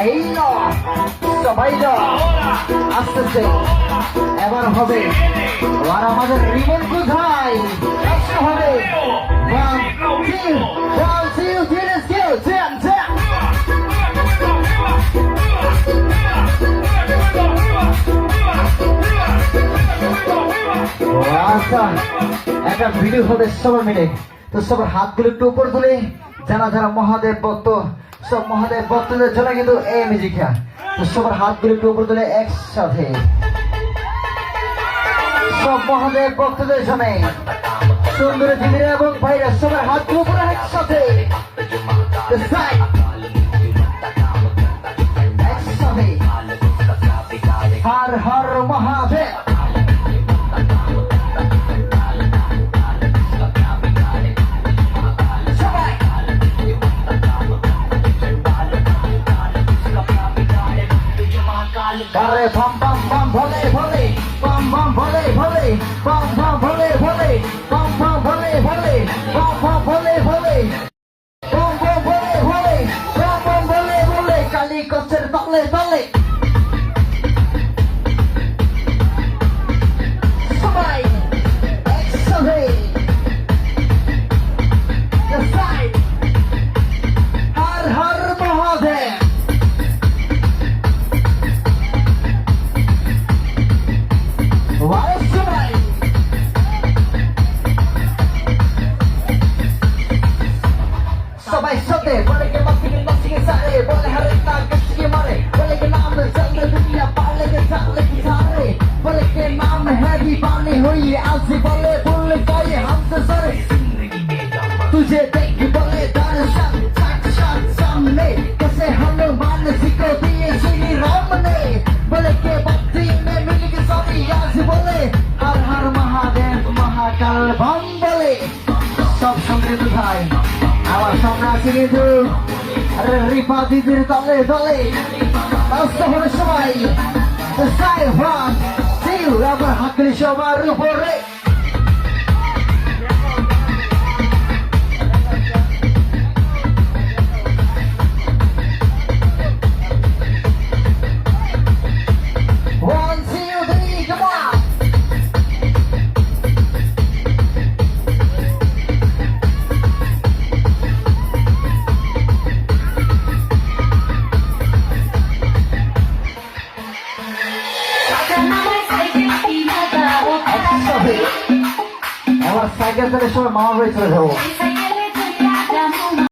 এই সবাই আসতেছে এবার হবে আর আমাদের রিমন কোথায় হবে আচ্ছা একটা ভিডিও হবে সবার মিলে তো সবার হাতগুলো একটু উপর তুলে যারা যারা মহাদেব ভক্ত সব মহাদেব ভক্তদের জন্য কিন্তু এই মিউজিকটা তো সবার হাতগুলো একটু উপর তুলে একসাথে সব মহাদেব ভক্তদের জন্য সুন্দর দিদিরা এবং ভাইরা সবার হাতগুলো উপরে একসাথে একসাথে Har Har Mahadev Vale, pam pam pam, vole vole, pam pam vole vole, pam pam vole vole, pam pam vole vole, pam pam vole vole, pam pam vole vole, pam pam vole vole, kali kocer tole tole. Samai, exhale, the side, har har Mahadev. সবাই সাথে বলে কে মাসিকে সারে বলে হরে না কসিকে মারে বলে কে নাম চলে দুনিয়া পালে কে চলে কি সারে বলে কে নাম है दीवाने हुई आसी बोले भूल गए हमसे सरे तुझे देख बोले दर्शन साक्षात सामने कैसे हनुमान जी को दिए श्री राम ने बोले के भक्ति में मिल के सारी आज बोले हर हर महादेव महाकाल बम बोले सब संगे भाई আমার সামনে আছে কিন্তু আরে রিফা দিদির দলে দলে তাহলে সবাই সাই ওয়ান টু আবার হাতগুলি সবার উপরে সাইকেল করে সবাই মামা বাড়ি চলে যাবো